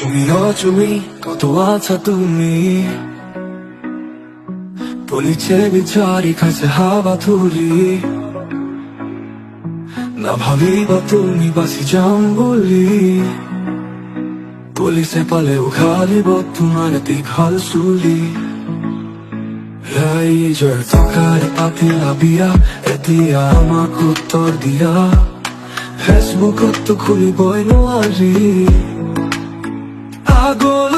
তুমি কত আছা তুমি policie বিচারি খাইছে হাওয়া ধুলি না ভাবিবা তুমি বাসি যাম বলি পুলিশে পালে উঘালিব তোমাৰ দীঘল চুলি ৰাইজৰ টকাৰে পাতিলা বিয়া এতিয়া আমাক উত্তৰ দিয়া ফেচবুকততো খুলিবই নোৱাৰি আগৰ